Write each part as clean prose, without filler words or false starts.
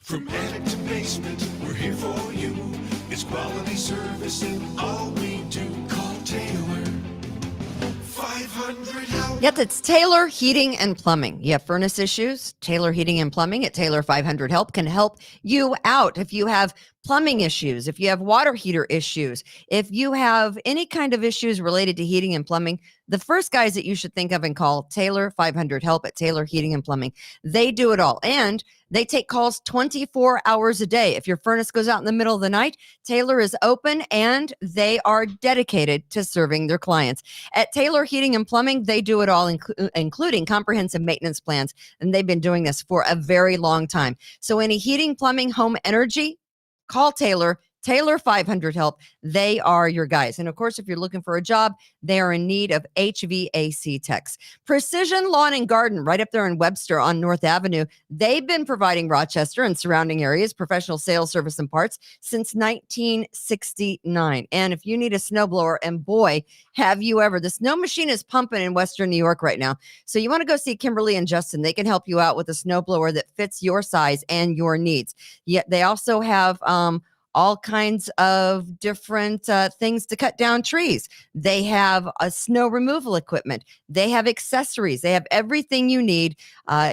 From attic to basement, we're here for you. It's quality service in all we do. Call Taylor. 500 help. Yep, it's Taylor Heating and Plumbing. You have furnace issues? Taylor Heating and Plumbing at Taylor 500 Help can help you out. If you have plumbing issues, if you have water heater issues, if you have any kind of issues related to heating and plumbing, the first guys that you should think of and call Taylor 500 Help at Taylor Heating and Plumbing. They do it all. And they take calls 24 hours a day. If your furnace goes out in the middle of the night, Taylor is open and they are dedicated to serving their clients. At Taylor Heating and Plumbing, they do it all, including comprehensive maintenance plans. And they've been doing this for a very long time. So any heating, plumbing, home energy, call Taylor. Taylor 500 Help. They are your guys. And of course, if you're looking for a job, they are in need of HVAC techs. Precision Lawn and Garden, right up there in Webster on North Avenue. They've been providing Rochester and surrounding areas professional sales, service, and parts since 1969. And if you need a snowblower, and boy, have you ever, the snow machine is pumping in Western New York right now. So you want to go see Kimberly and Justin. They can help you out with a snowblower that fits your size and your needs. Yet they also have, all kinds of different things to cut down trees. They have a snow removal equipment. They have accessories. They have everything you need,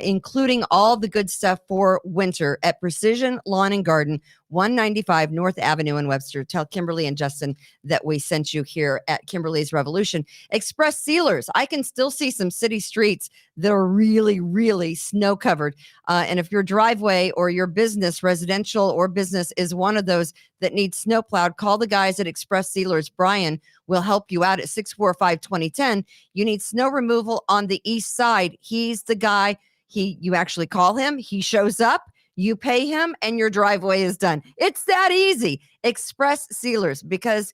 including all the good stuff for winter at Precision Lawn and Garden, 195 North Avenue in Webster. Tell Kimberly and Justin that we sent you here at Kimberly's Revolution. Express Sealers. I can still see some city streets that are really, really snow covered. And if your driveway or your business, residential or business, is one of those that needs snow plowed, call the guys at Express Sealers. Brian will help you out at 645-2010. You need snow removal on the east side. He's the guy. You actually call him. He shows up. You pay him and your driveway is done. It's that easy. Express Sealers, because,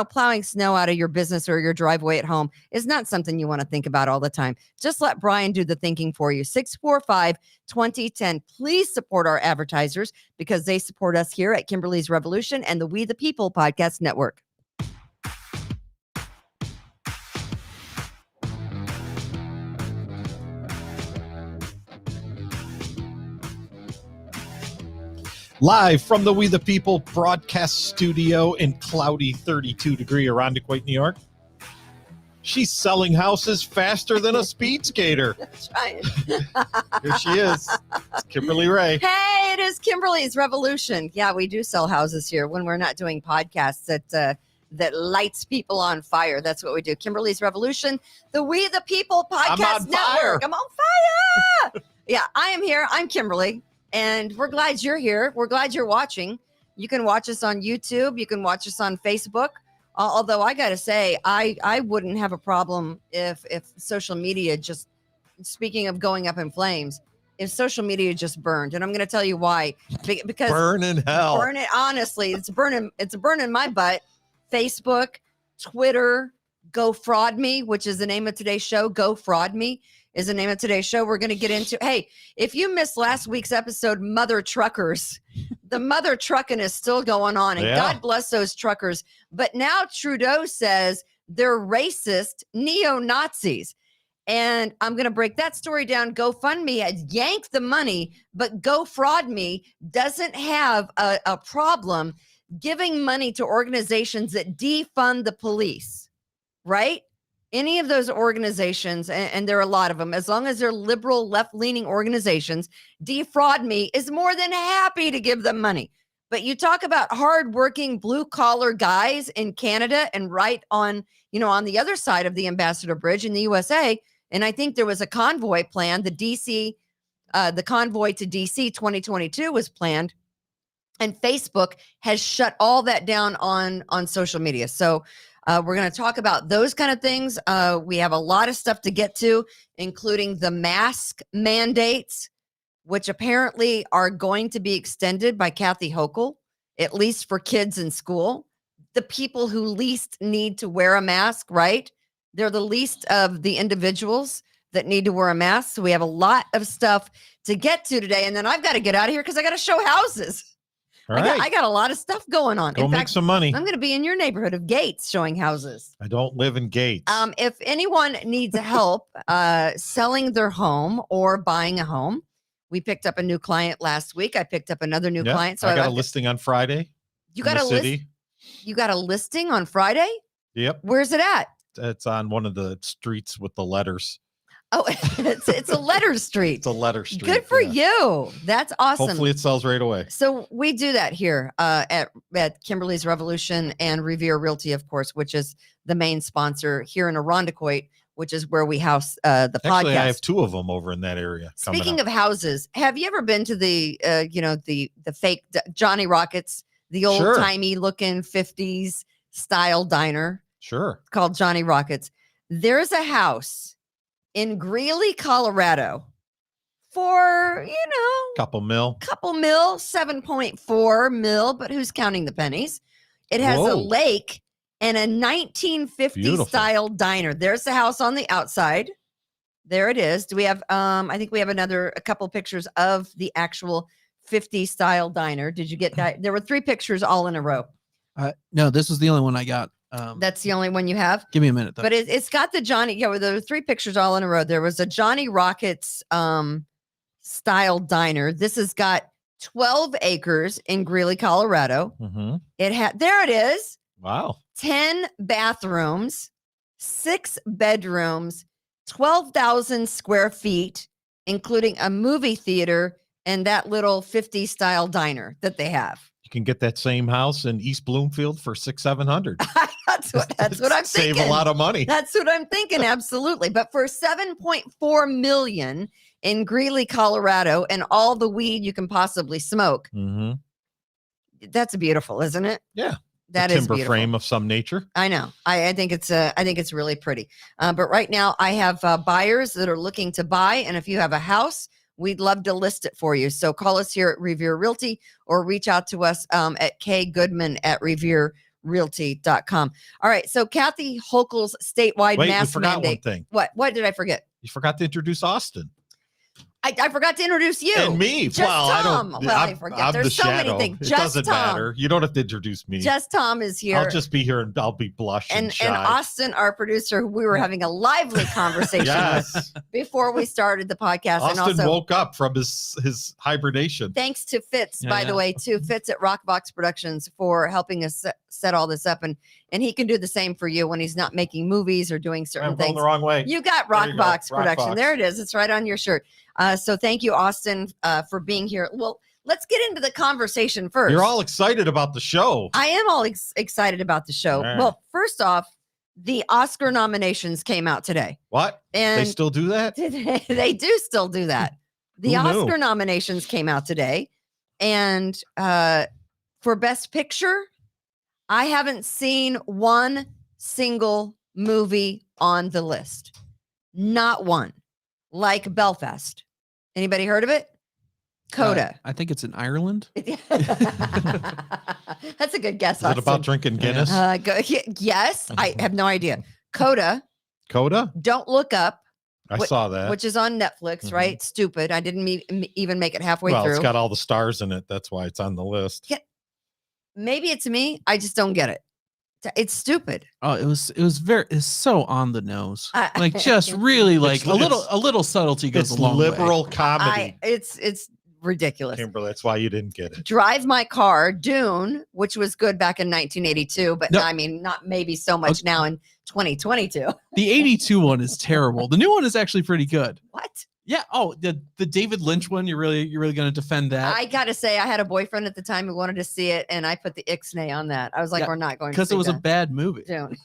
plowing snow out of your business or your driveway at home is not something you want to think about all the time. Just let Brian do the thinking for you. 645-2010. Please support our advertisers because they support us here at Kimberly's Revolution and the We the People Podcast Network. Live from the We the People broadcast studio in cloudy 32-degree Irondequoit, New York. She's selling houses faster than a speed skater. That's right. Here she is. It's Kimberly Ray. Hey, it is Kimberly's Revolution. Yeah, we do sell houses here when we're not doing podcasts that lights people on fire. That's what we do. Kimberly's Revolution, the We the People Podcast Network. I'm on fire. Yeah, I am here. I'm Kimberly. And we're glad you're here. We're glad you're watching. You can watch us on YouTube. You can watch us on Facebook. Although I got to say, I wouldn't have a problem if social media just, speaking of going up in flames, if social media just burned. And I'm going to tell you why. Because burn in hell. Burn it. Honestly, it's burning my butt. Facebook, Twitter, GoFraudMe, which is the name of today's show. GoFraudMe is the name of today's show. We're going to get into, hey, if you missed last week's episode, Mother Truckers, the mother trucking is still going on. And God bless those truckers. But now Trudeau says they're racist neo-Nazis. And I'm going to break that story down. GoFundMe has yanked the money, but GoFraudMe doesn't have a problem giving money to organizations that defund the police, right? Any of those organizations, and there are a lot of them, as long as they're liberal, left-leaning organizations, GoFraudMe is more than happy to give them money. But you talk about hardworking blue-collar guys in Canada and right on, on the other side of the Ambassador Bridge in the USA, and I think there was a convoy planned. The convoy to DC 2022 was planned, and Facebook has shut all that down on social media. So we're going to talk about those kind of things. We have a lot of stuff to get to, including the mask mandates, which apparently are going to be extended by Kathy Hochul, at least for kids in school. The people who least need to wear a mask, right? They're the least of the individuals that need to wear a mask. So we have a lot of stuff to get to today. And then I've got to get out of here because I got to show houses. All right. I got a lot of stuff going on. Go make some money. I'm going to be in your neighborhood of Gates showing houses. I don't live in Gates. If anyone needs help selling their home or buying a home, We picked up a new client last week. I picked up another new Yeah, client. So I got a listing on Friday. You in got the a city. You got a listing on Friday? Yep. Where's it at? It's on one of the streets with the letters. Oh, it's a letter street. It's a letter street. Good for you. That's awesome. Hopefully it sells right away. So we do that here at Kimberly's Revolution and Revere Realty, of course, which is the main sponsor here in Irondequoit, which is where we house the podcast. Actually, I have 2 of them over in that area. Speaking of houses, have you ever been to the the fake Johnny Rockets, the old timey looking 50s style diner? Sure. Called Johnny Rockets. There's a house in Greeley, Colorado for, couple mil, 7.4 mil, but who's counting the pennies? It has a lake and a 1950 style diner. There's the house on the outside. There it is. Do we have, I think we have a couple pictures of the actual 50 style diner. Did you get that? There were 3 pictures all in a row. No, this was the only one I got. That's the only one you have? Give me a minute, though. But it's got the Johnny, there were 3 pictures all in a row. There was a Johnny Rockets style diner. This has got 12 acres in Greeley, Colorado. Mm-hmm. There it is. Wow. 10 bathrooms, 6 bedrooms, 12,000 square feet, including a movie theater and that little 50 style diner that they have. You can get that same house in East Bloomfield for $600-700. That's what I'm thinking. Save a lot of money. That's what I'm thinking. Absolutely. But for $7.4 million in Greeley, Colorado, and all the weed you can possibly smoke, that's beautiful, isn't it? Yeah. That is timber beautiful. Frame of some nature. I know. I think it's really pretty. But right now I have buyers that are looking to buy, and if you have a house, we'd love to list it for you. So call us here at Revere Realty or reach out to us at kgoodman@revererealty.com. All right. So Kathy Hochul's statewide mask mandate. One thing. What did I forget? You forgot to introduce Austin. I forgot to introduce you. And me. Just well, Tom. I forget. I'm There's the so shadow. many things. It Just doesn't Tom. matter. You don't have to introduce me. Just Tom is here. I'll just be here and I'll be blushing and shy. Austin, our producer, who we were having a lively conversation with before we started the podcast. Austin and also, woke up from his hibernation. Thanks to Fitz, by the way, to Fitz at Rockbox Productions for helping us set all this up. And he can do the same for you when he's not making movies or doing certain I'm things. going the wrong way. You got Rockbox Production. Rockbox. There it is. It's right on your shirt. So thank you, Austin, for being here. Well, let's get into the conversation first. You're all excited about the show. I am all excited about the show. Right. Well, first off, the Oscar nominations came out today. What? And they still do that? They do still do that. The Oscar nominations came out today. And for Best Picture, I haven't seen one single movie on the list. Not one. Like Belfast. Anybody heard of it? Coda. I think it's in Ireland. That's a good guess. Is it about drinking Guinness? Yes. I have no idea. Coda. Don't Look Up. I saw that. Which is on Netflix, right? Stupid. I didn't even make it halfway through. It's got all the stars in it. That's why it's on the list. Yeah. Maybe it's me. I just don't get it. It's stupid. Oh, it's so on the nose. Like just really like a little subtlety goes a long way. It's liberal comedy. It's ridiculous. Kimberly, that's why you didn't get it. Drive My Car, Dune, which was good back in 1982, but I mean, not maybe so much now in 2022. The 82 one is terrible. The new one is actually pretty good. What? Yeah. Oh, the David Lynch one. You're really going to defend that? I gotta say, I had a boyfriend at the time who wanted to see it, and I put the ixnay on that. I was like, we're not going to because it was a bad movie. Dune.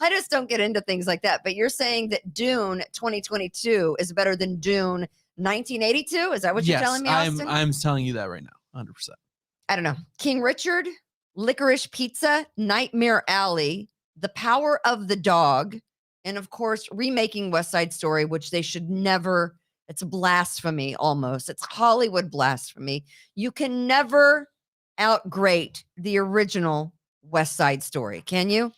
I just don't get into things like that. But you're saying that Dune 2022 is better than Dune 1982? Is that what you're telling me, Austin? I'm telling you that right now, 100%. I don't know. King Richard, Licorice Pizza, Nightmare Alley, The Power of the Dog, and of course, remaking West Side Story, which they should never. It's blasphemy almost. It's Hollywood blasphemy. You can never outgrade the original West Side Story, can you?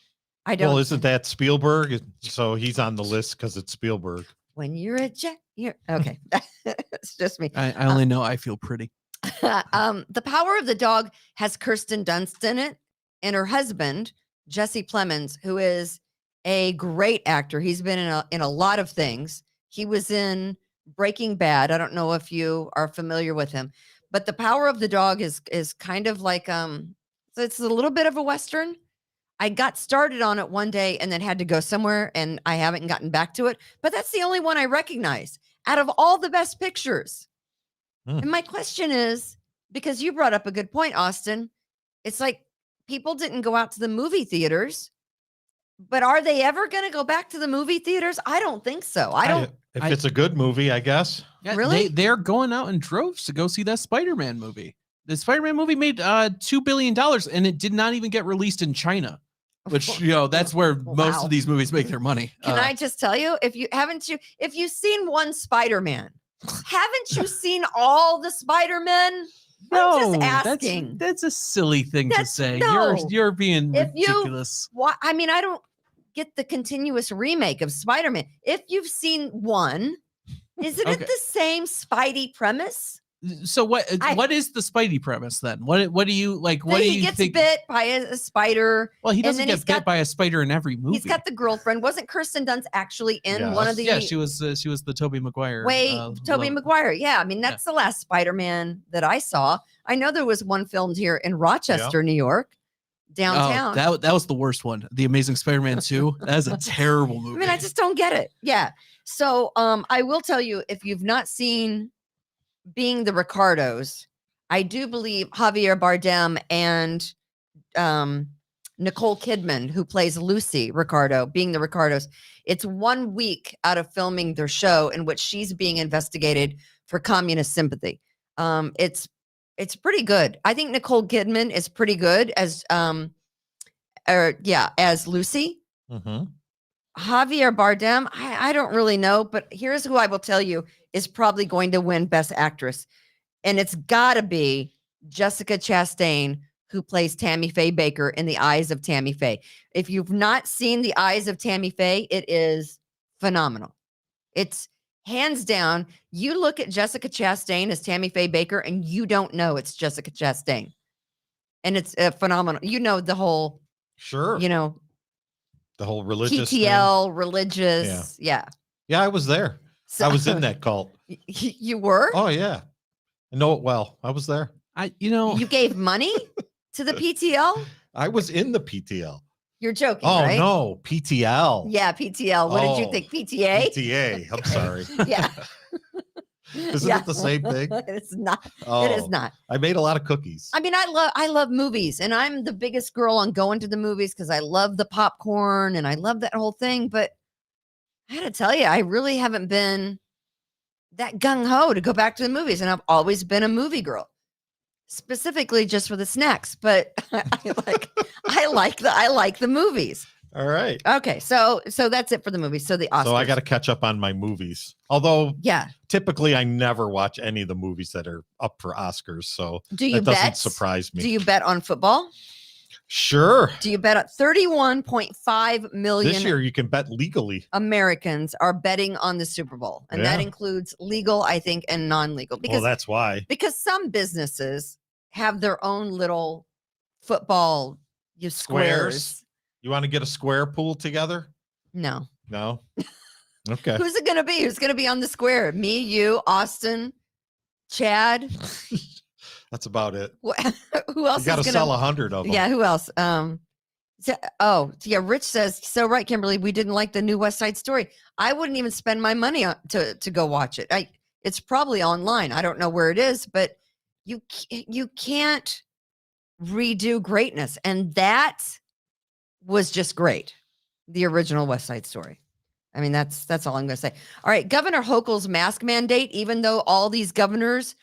I don't. Well, isn't that Spielberg? So he's on the list because it's Spielberg. When you're a jet, you're okay. It's just me. I only know I feel pretty. The Power of the Dog has Kirsten Dunst in it, and her husband, Jesse Plemons, who is a great actor. He's been in a lot of things. He was in Breaking Bad. I don't know if you are familiar with him, but The Power of the Dog is kind of like so it's a little bit of a Western. I got started on it one day and then had to go somewhere, and I haven't gotten back to it. But that's the only one I recognize out of all the Best Pictures. And my question is, because you brought up a good point, Austin, it's like people didn't go out to the movie theaters, but are they ever going to go back to the movie theaters? I don't think so. If it's a good movie, I guess. Yeah, really? They're going out in droves to go see that Spider-Man movie. The Spider-Man movie made $2 billion, and it did not even get released in China, which, that's where most of these movies make their money. Can I just tell you, if you've seen one Spider-Man, haven't you seen all the Spider-Men? No, I'm just asking. That's a silly thing to say. No. You're being ridiculous. I mean, I don't get the continuous remake of Spider-Man. If you've seen one, isn't it the same Spidey premise? So what is the Spidey premise then? What do you like? What do you think? He gets bit by a spider. Well, he doesn't get bit by a spider in every movie. He's got the girlfriend. Wasn't Kirsten Dunst actually in one of the? Yeah, she was the Tobey Maguire. Tobey Maguire. Yeah, I mean that's the last Spider-Man that I saw. I know there was one filmed here in Rochester, New York, downtown. Oh, that was the worst one. The Amazing Spider-Man 2. That is a terrible movie. I mean, I just don't get it. Yeah. So I will tell you, if you've not seen Being the Ricardos, I do believe Javier Bardem and Nicole Kidman, who plays Lucy Ricardo, Being the Ricardos, it's 1 week out of filming their show in which she's being investigated for communist sympathy. It's pretty good. I think Nicole Kidman is pretty good as as Lucy. Mm-hmm. Javier Bardem, I don't really know, but here's who I will tell you is probably going to win Best Actress. And it's got to be Jessica Chastain, who plays Tammy Faye Baker in The Eyes of Tammy Faye. If you've not seen The Eyes of Tammy Faye, it is phenomenal. It's hands down. You look at Jessica Chastain as Tammy Faye Baker and you don't know it's Jessica Chastain. And it's phenomenal. You know, the whole, the whole religious PTL, thing. religious. Yeah. Yeah, I was there. So, I was in that cult. You were? Oh, yeah. I know it well. I was there. You gave money to the PTL? I was in the PTL. You're joking, Oh, right? no. PTL. Yeah, PTL. What did you think? PTA? PTA. I'm sorry. Yeah. Isn't it the same thing? It's not. Oh, it is not. I made a lot of cookies. I mean, I love movies, and I'm the biggest girl on going to the movies because I love the popcorn and I love that whole thing. But I had to tell you, I really haven't been that gung-ho to go back to the movies, and I've always been a movie girl, specifically just for the snacks. But I like the movies. All right. Okay, so that's it for the movies. So the Oscars. So I got to catch up on my movies. Although, typically I never watch any of the movies that are up for Oscars. So that doesn't surprise me. Do you bet on football? Sure. Do you bet at 31.5 million? This year you can bet legally. Americans are betting on the Super Bowl, and that includes legal, I think, and non-legal. Because that's why. Because some businesses have their own little football squares. You want to get a square pool together? No. Okay. Who's it going to be? Who's going to be on the square? Me, you, Austin, Chad. That's about it. Who else? You got to sell 100 of them. Yeah. Who else? Rich says, so right, Kimberly, we didn't like the new West Side Story. I wouldn't even spend my money to go watch it. It's probably online. I don't know where it is, but you can't redo greatness. And that was just great. The original West Side Story. I mean, that's all I'm going to say. All right. Governor Hochul's mask mandate, even though all these governors,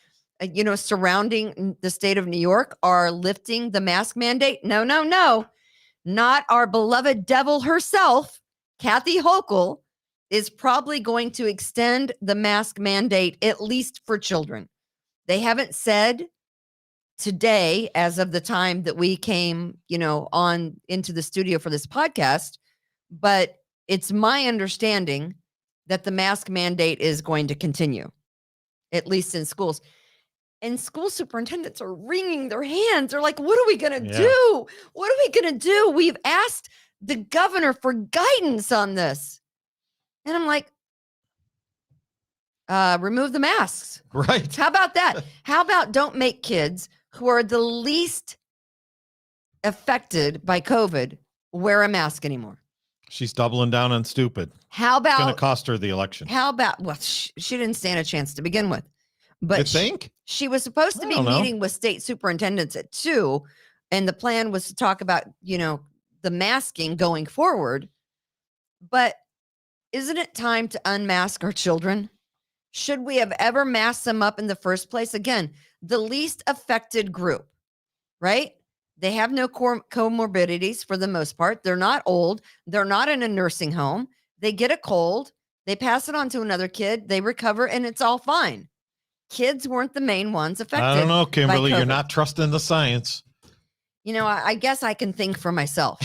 surrounding the state of New York are lifting the mask mandate. No. Not our beloved devil herself. Kathy Hochul is probably going to extend the mask mandate, at least for children. They haven't said today, as of the time that we came, on into the studio for this podcast, but it's my understanding that the mask mandate is going to continue, at least in schools. And school superintendents are wringing their hands. They're like, what are we going to do? What are we going to do? We've asked the governor for guidance on this. And I'm like, remove the masks. Right. How about that? How about don't make kids who are the least affected by COVID wear a mask anymore? She's doubling down on stupid. How It's going to about, cost her the election. how about, well, she didn't stand a chance to begin with. But You think? she was supposed to I be don't know. meeting with state superintendents at 2, and the plan was to talk about, the masking going forward. But isn't it time to unmask our children? Should we have ever masked them up in the first place? Again, the least affected group, right? They have no comorbidities for the most part. They're not old. They're not in a nursing home. They get a cold. They pass it on to another kid. They recover, and it's all fine. Kids weren't the main ones affected. I don't know, Kimberly. You're COVID. not trusting the science. I guess I can think for myself.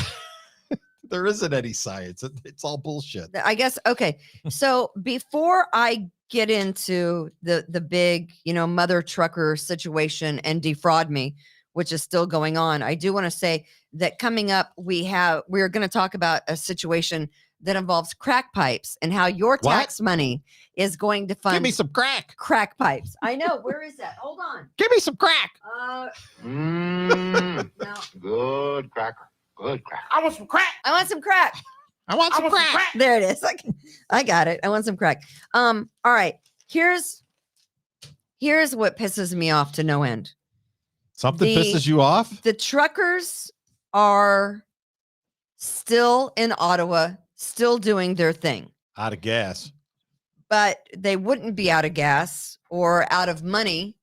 There isn't any science. It's all bullshit. I guess. Okay. So before I get into the big, mother trucker situation and defraud me, which is still going on, I do want to say that coming up, we're going to talk about a situation that involves crack pipes and how your tax money is going to fund Give me some crack. crack pipes. I know. Where is that? Hold on. Give me some crack. No. Good cracker. Good cracker. I want some crack. I want some crack. There it is. I got it. I want some crack. All right. Here's what pisses me off to no end. Something pisses you off? The truckers are still in Ottawa, still doing their thing, Out of gas. but they wouldn't be out of gas or out of money.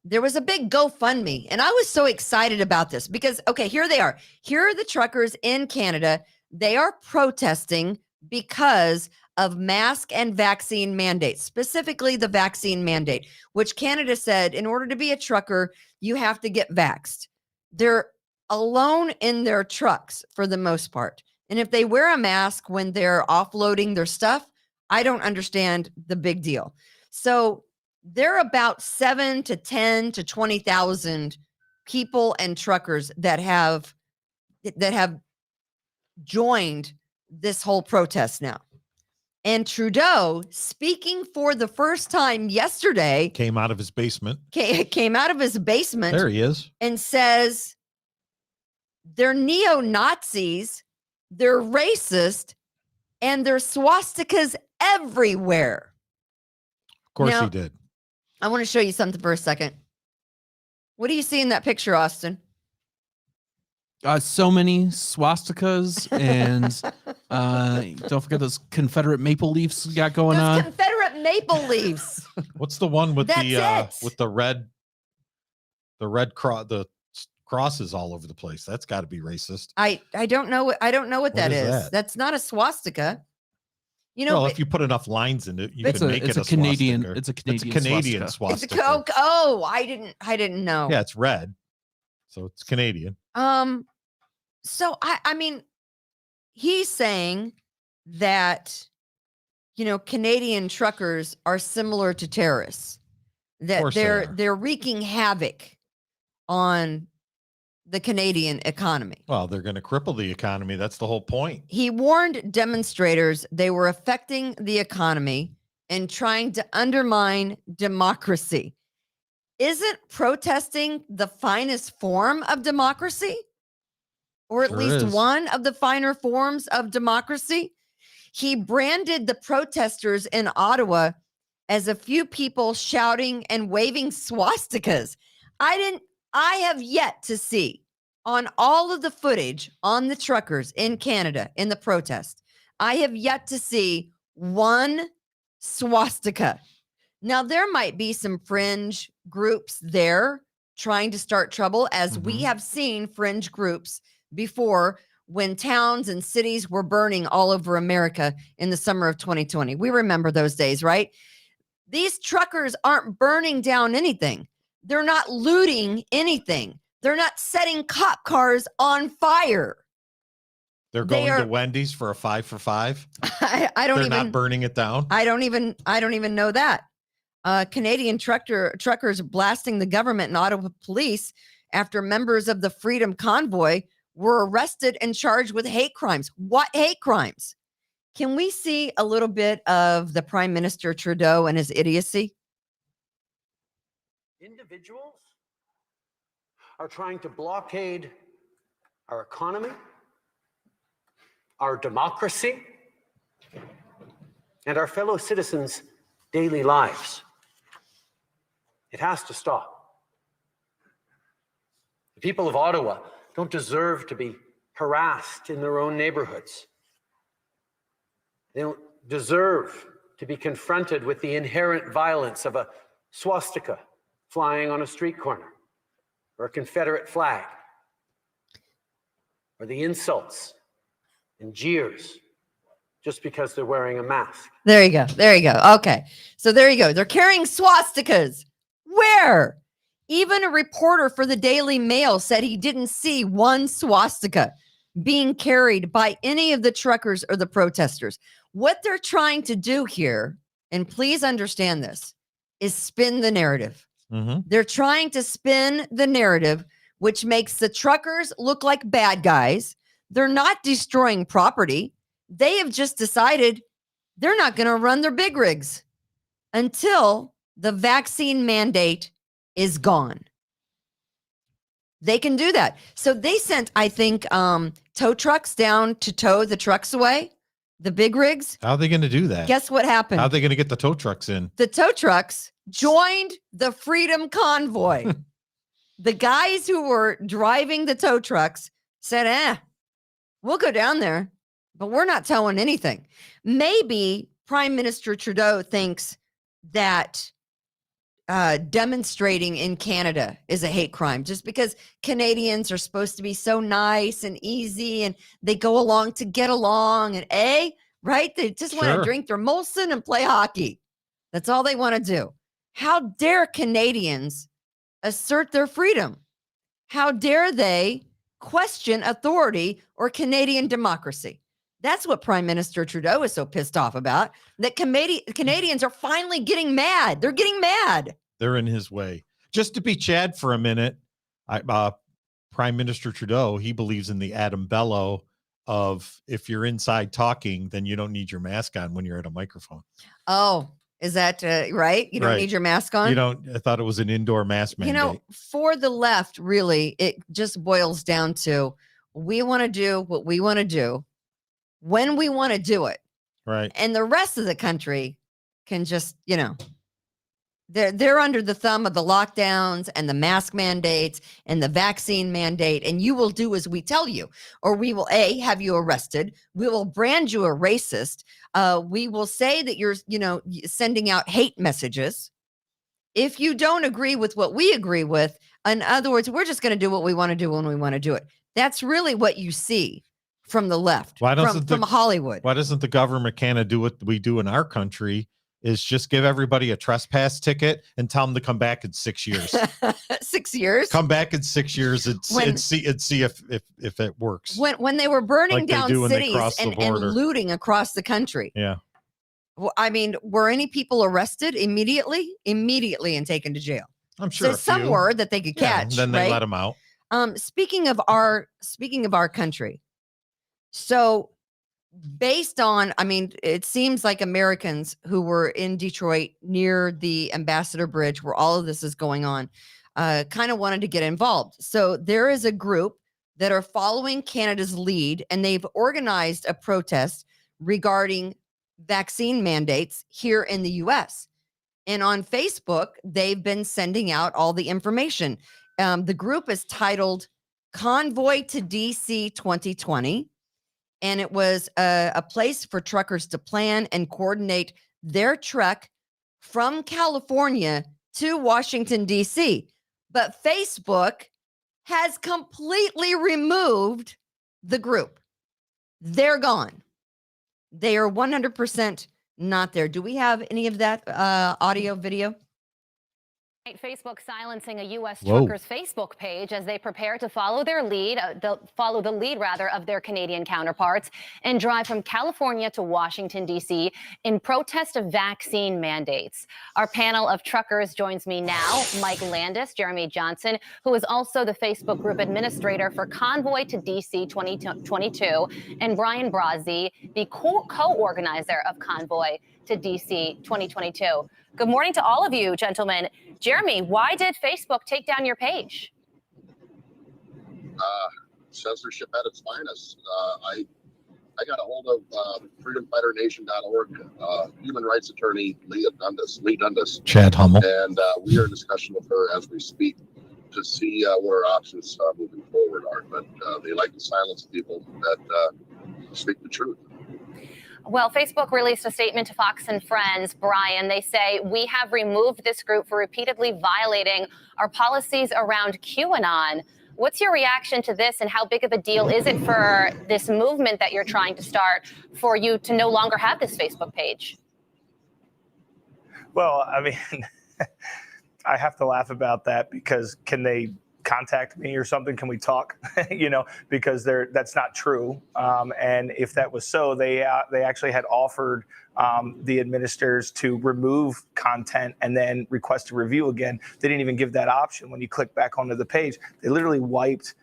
There was a big GoFundMe, and I was so excited about this because, okay, here they are. Here are the truckers in Canada. They are protesting because of mask and vaccine mandates, specifically the vaccine mandate, which Canada said in order to be a trucker, you have to get vaxxed. They're alone in their trucks for the most part. And if they wear a mask when they're offloading their stuff, I don't understand the big deal. So there are about 7 to 10 to 20,000 people and truckers that have joined this whole protest now. And Trudeau, speaking for the first time yesterday, Came out of his basement. came out of his basement There he is. and says they're neo-Nazis, they're racist, and there's swastikas everywhere. Of course Now- he did. I want to show you something for a second. What do you see in that picture, Austin? So many swastikas and don't forget those Confederate maple leaves you got going Those on. Confederate maple leaves. What's the one with That's the it. red cross, the crosses all over the place? That's got to be racist. I don't know what that is is. that? That's not a swastika. You know, Well, if you put enough lines in it, you It's can a, make it's it a Canadian. swastika. It's a It's a Canadian. Canadian swastika. swastika. I didn't know. Yeah, it's red. So it's Canadian. So I mean, he's saying that, Canadian truckers are similar to terrorists, that course they are. they're wreaking havoc on the Canadian economy. Well, they're going to cripple the economy. That's the whole point. He warned demonstrators they were affecting the economy and trying to undermine democracy. Isn't protesting the finest form of democracy? Or at Sure least is. one of the finer forms of democracy? He branded the protesters in Ottawa as a few people shouting and waving swastikas. I have yet to see on all of the footage on the truckers in Canada in the protest, I have yet to see one swastika. Now, there might be some fringe groups there trying to start trouble, as we Mhm. have seen fringe groups before when towns and cities were burning all over America in the summer of 2020. We remember those days, right? These truckers aren't burning down anything. They're not looting anything. They're not setting cop cars on fire. They're They going are- to Wendy's for a 5 for $5. I don't They're even not burning it down. I don't even know that. Canadian truckers blasting the government and Ottawa police after members of the Freedom Convoy were arrested and charged with hate crimes. What hate crimes? Can we see a little bit of the Prime Minister Trudeau and his idiocy? Individuals are trying to blockade our economy, our democracy, and our fellow citizens' daily lives. It has to stop. The people of Ottawa don't deserve to be harassed in their own neighborhoods. They don't deserve to be confronted with the inherent violence of a swastika flying on a street corner, or a Confederate flag, or the insults and jeers just because they're wearing a mask. There you go. There you go. Okay. So there you go. They're carrying swastikas. Where? Even a reporter for the Daily Mail said he didn't see one swastika being carried by any of the truckers or the protesters. What they're trying to do here, and please understand this, is spin the narrative. They're trying to spin the narrative, which makes the truckers look like bad guys. They're not destroying property. They have just decided they're not going to run their big rigs until the vaccine mandate is gone. They can do that. So they sent, I think, tow trucks down to tow the trucks away, the big rigs. How are they going to do that? Guess what happened? How are they going to get the tow trucks in? The tow trucks joined the Freedom Convoy. The guys who were driving the tow trucks said, we'll go down there, but we're not towing anything. Maybe Prime Minister Trudeau thinks that demonstrating in Canada is a hate crime just because Canadians are supposed to be so nice and easy and they go along to get along and right? They just want to drink their Molson and play hockey. That's all they want to do. How dare Canadians assert their freedom? How dare they question authority or Canadian democracy? That's what Prime Minister Trudeau is so pissed off about, that Canadians are finally getting mad. They're getting mad. They're in his way. Just to be Chad for a minute, Prime Minister Trudeau, he believes in the Adam Bello of if you're inside talking, then you don't need your mask on when you're at a microphone. Oh, is that right? You don't need your mask on? You don't. I thought it was an indoor mask mandate. You know, for the left, really, it just boils down to we want to do what we want to do when we want to do it. Right. And the rest of the country can just, they're under the thumb of the lockdowns and the mask mandates and the vaccine mandate, and you will do as we tell you, or we will have you arrested. We will brand you a racist. We will say that you're, sending out hate messages. If you don't agree with what we agree with, in other words, we're just going to do what we want to do when we want to do it. That's really what you see from the left, from Hollywood. Why doesn't the government kind of do what we do in our country? Is just give everybody a trespass ticket and tell them to come back in 6 years. 6 years? Come back in 6 years and see if it works. When they were burning down cities and looting across the country. Yeah. Well, I mean, were any people arrested immediately and taken to jail? I'm sure. So some were that they could catch. Then they let them out. Speaking of our country, so based on, it seems like Americans who were in Detroit near the Ambassador Bridge where all of this is going on, kind of wanted to get involved. So there is a group that are following Canada's lead, and they've organized a protest regarding vaccine mandates here in the US. And on Facebook, they've been sending out all the information. The group is titled Convoy to DC 2020. And it was a place for truckers to plan and coordinate their trek from California to Washington, D.C. But Facebook has completely removed the group. They're gone. They are 100% not there. Do we have any of that audio, video? Facebook silencing a U.S. Whoa. trucker's Facebook page as they prepare to follow their lead, follow the lead of their Canadian counterparts and drive from California to Washington, D.C. in protest of vaccine mandates. Our panel of truckers joins me now. Mike Landis, Jeremy Johnson, who is also the Facebook group administrator for Convoy to D.C. 2022, and Brian Brazzi, the co-organizer of Convoy to D.C. 2022. Good morning to all of you, gentlemen. Jeremy, why did Facebook take down your page? Censorship at its finest. I got a hold of freedomfighternation.org, human rights attorney Lee Dundas, Chad Hummel. and we are in discussion with her as we speak to see what our options moving forward are. But they like to silence people that speak the truth. Well, Facebook released a statement to Fox and Friends, Brian. They say, we have removed this group for repeatedly violating our policies around QAnon. What's your reaction to this, and how big of a deal is it for this movement that you're trying to start for you to no longer have this Facebook page? Well, I mean, I have to laugh about that because can they contact me or something? Can we talk? Because that's not true. And if that was so, they actually had offered the administrators to remove content and then request a review again. They didn't even give that option. When you click back onto the page, they literally wiped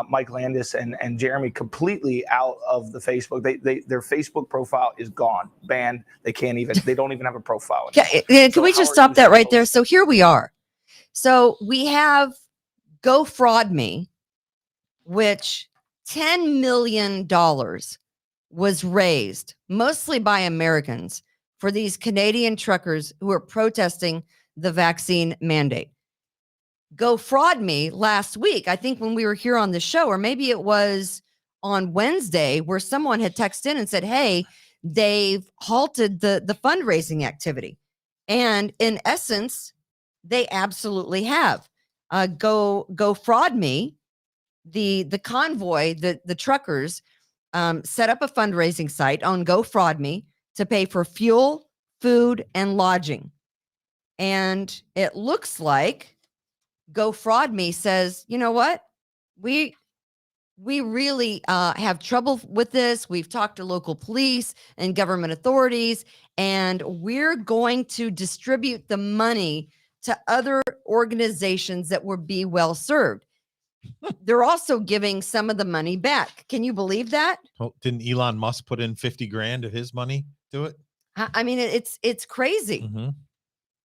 Mike Landis and Jeremy completely out of the Facebook. Their Facebook profile is gone, banned. They don't even have a profile anymore. Can we just stop that right there? So here we are. So we have GoFraudMe, which $10 million was raised mostly by Americans for these Canadian truckers who are protesting the vaccine mandate. GoFraudMe last week, I think when we were here on the show, or maybe it was on Wednesday, where someone had texted in and said, hey, they've halted the fundraising activity. And in essence, they absolutely have. GoFraudMe, the convoy, the truckers set up a fundraising site on GoFraudMe to pay for fuel, food, and lodging. And it looks like GoFraudMe says, you know what? We really have trouble with this. We've talked to local police and government authorities, and we're going to distribute the money to other organizations that would be well served. They're also giving some of the money back. Can you believe that? Well, didn't Elon Musk put in 50 grand of his money to it? I mean, it's crazy. Mm-hmm.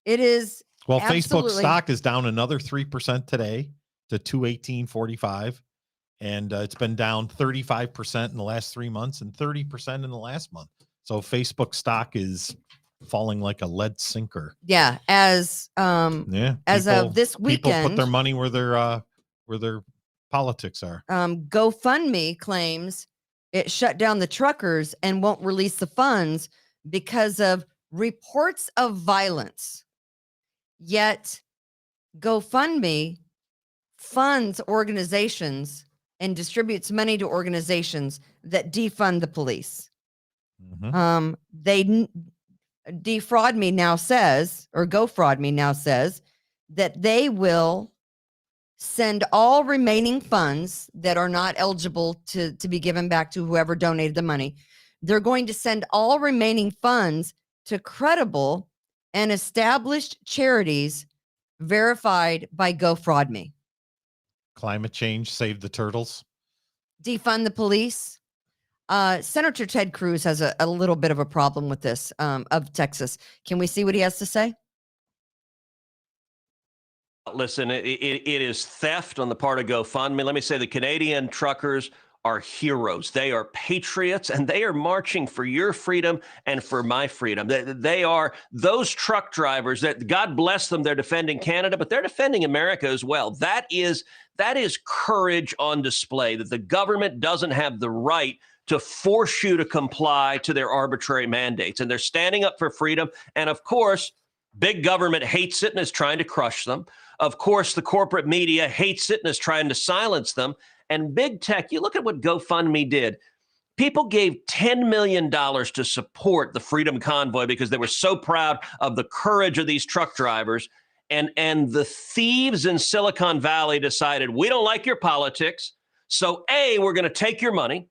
It is. Well, absolutely. Facebook stock is down another 3% today to 218.45. And it's been down 35% in the last 3 months and 30% in the last month. So Facebook stock is falling like a lead sinker. Yeah. As of this weekend, people put their money where their politics are. GoFundMe claims it shut down the truckers and won't release the funds because of reports of violence. Yet GoFundMe funds organizations and distributes money to organizations that defund the police. Mm-hmm. GoFraudMe now says that they will send all remaining funds that are not eligible to be given back to whoever donated the money. They're going to send all remaining funds to credible and established charities verified by GoFraudMe. Climate change, save the turtles. Defund the police. Senator Ted Cruz has a little bit of a problem with this of Texas. Can we see what he has to say? Listen, it is theft on the part of GoFundMe. Let me say the Canadian truckers are heroes. They are patriots, and they are marching for your freedom and for my freedom. They are those truck drivers that, God bless them, they're defending Canada, but they're defending America as well. That is courage on display, that the government doesn't have the right to force you to comply to their arbitrary mandates. And they're standing up for freedom. And of course, big government hates it and is trying to crush them. Of course, the corporate media hates it and is trying to silence them. And big tech, you look at what GoFundMe did. People gave $10 million to support the Freedom Convoy because they were so proud of the courage of these truck drivers. And the thieves in Silicon Valley decided, we don't like your politics. So A, we're going to take your money.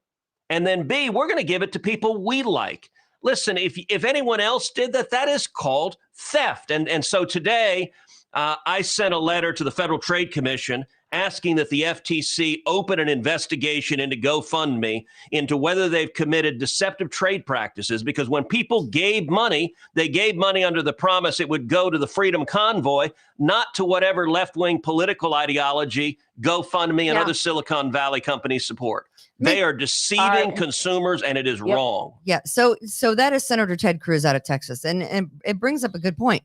And then B, we're going to give it to people we like. Listen, if anyone else did that, that is called theft. And so today, I sent a letter to the Federal Trade Commission asking that the FTC open an investigation into GoFundMe into whether they've committed deceptive trade practices, because when people gave money, they gave money under the promise it would go to the Freedom Convoy, not to whatever left-wing political ideology GoFundMe and other Silicon Valley companies support. They are deceiving consumers, and it is wrong. Yeah. So that is Senator Ted Cruz out of Texas. And it brings up a good point.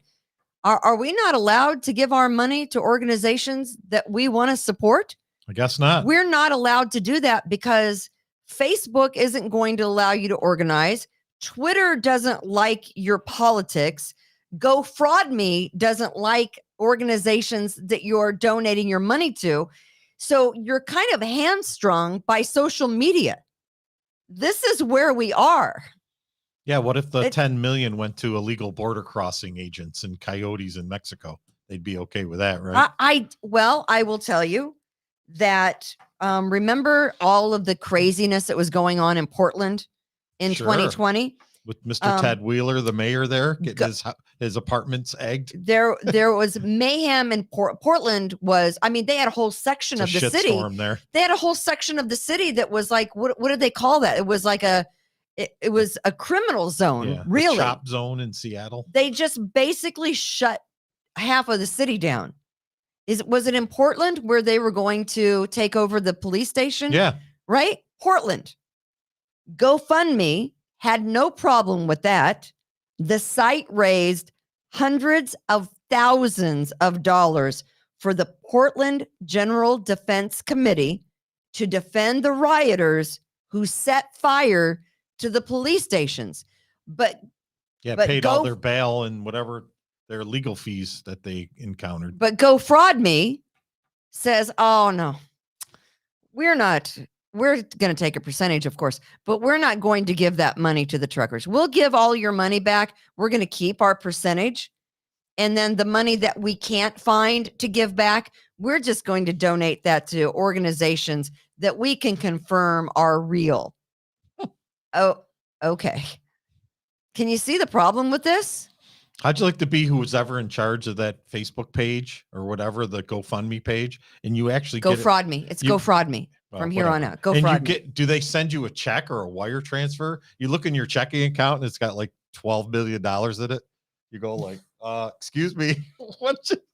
Are we not allowed to give our money to organizations that we want to support? I guess not. We're not allowed to do that because Facebook isn't going to allow you to organize. Twitter doesn't like your politics. GoFraudMe doesn't like organizations that you're donating your money to. So you're kind of hamstrung by social media. This is where we are. Yeah, what if the 10 million went to illegal border crossing agents and coyotes in Mexico? They'd be okay with that, right? I will tell you that remember all of the craziness that was going on in Portland in 2020 with Mr. Ted Wheeler, the mayor there, getting his apartments egged. There was mayhem in Portland. They had a whole section of the city there. They had a whole section of the city that was like, what did they call that? It was like it was a criminal zone, really. Chop zone in Seattle. They just basically shut half of the city down. Was it in Portland where they were going to take over the police station? Yeah. Right? Portland. GoFundMe had no problem with that. The site raised hundreds of thousands of dollars for the Portland General Defense Committee to defend the rioters who set fire to the police stations. But paid all their bail and whatever their legal fees that they encountered. But GoFraudMe says, oh no, we're going to take a percentage, of course, but we're not going to give that money to the truckers. We'll give all your money back. We're going to keep our percentage. And then the money that we can't find to give back, we're just going to donate that to organizations that we can confirm are real. Oh, okay. Can you see the problem with this? How'd you like to be who was ever in charge of that Facebook page or whatever, the GoFundMe page, and you actually GoFraudMe. It's GoFraudMe from here on out. GoFraudMe. Do they send you a check or a wire transfer? You look in your checking account and it's got like $12 million in it. You go like, excuse me.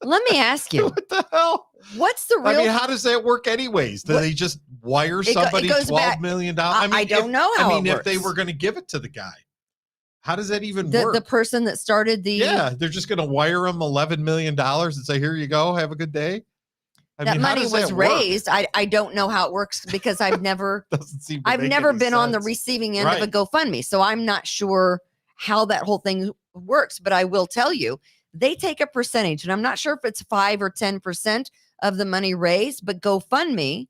Let me ask you. What the hell? What's the real? I mean, how does that work anyways? Do they just wire somebody $12 million? I don't know how if they were going to give it to the guy, how does that even work? work? The person that started they're just going to wire him $11 million and say, here you go. Have a good day. That money was raised. I don't know how it works because I've never been on the receiving end of a GoFundMe. So I'm not sure how that whole thing works, but I will tell you, they take a percentage, and I'm not sure if it's 5 or 10% of the money raised, but GoFundMe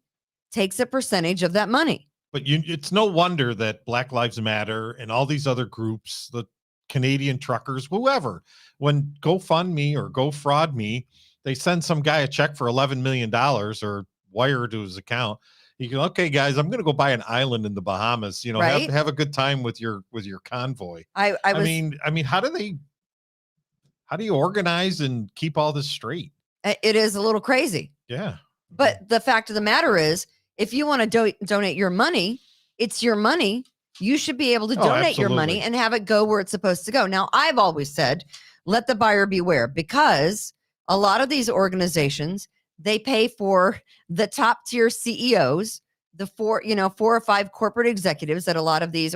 takes a percentage of that money. But it's no wonder that Black Lives Matter and all these other groups, the Canadian truckers, whoever, when GoFundMe or GoFraudMe, they send some guy a check for $11 million or wire to his account. You go, okay, guys, I'm going to go buy an island in the Bahamas. Have a good time with your convoy. I mean, how do you organize and keep all this straight? It is a little crazy. Yeah. But the fact of the matter is, if you want to donate your money, it's your money. You should be able to donate your money and have it go where it's supposed to go. Now, I've always said, let the buyer beware, because a lot of these organizations, they pay for the top tier CEOs, the 4 or 5 corporate executives at a lot of these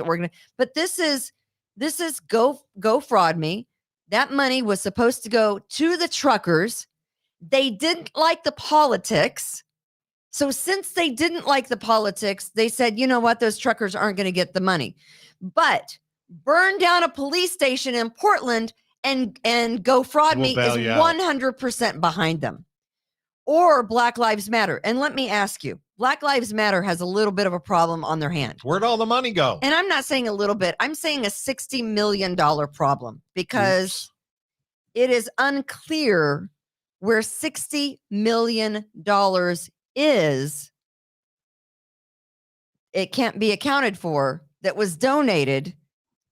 but this is GoFraudMe. That money was supposed to go to the truckers. They didn't like the politics. So since they didn't like the politics, they said, you know what, those truckers aren't going to get the money. But burn down a police station in Portland and GoFraudMe is 100% behind them. Or Black Lives Matter. And let me ask you, Black Lives Matter has a little bit of a problem on their hand. Where'd all the money go? And I'm not saying a little bit. I'm saying a $60 million problem, because it is unclear where $60 million is, it can't be accounted for, that was donated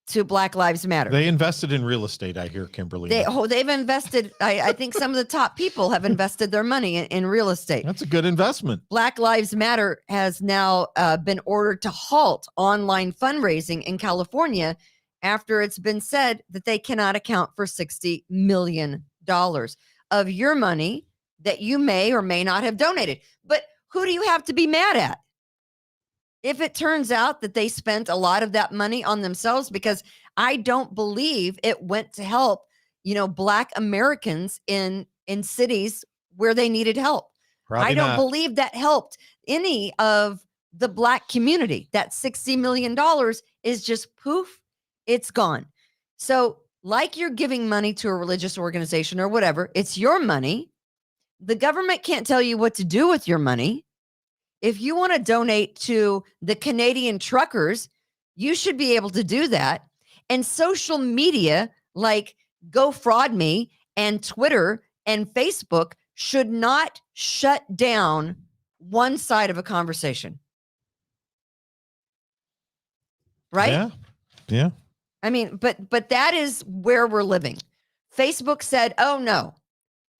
to Black Lives Matter. They invested in real estate, I hear, Kimberly. They've invested. I think some of the top people have invested their money in real estate. That's a good investment. Black Lives Matter has now been ordered to halt online fundraising in California after it's been said that they cannot account for $60 million of your money that you may or may not have donated. But who do you have to be mad at? If it turns out that they spent a lot of that money on themselves, because I don't believe it went to help, Black Americans in cities where they needed help. Probably I don't not. believe that helped any of the Black community. That $60 million is just poof, it's gone. So like you're giving money to a religious organization or whatever, it's your money. The government can't tell you what to do with your money. If you want to donate to the Canadian truckers, you should be able to do that. And social media like GoFraudMe and Twitter and Facebook should not shut down one side of a conversation. Right? Yeah. Yeah. I mean, but that is where we're living. Facebook said, "Oh no,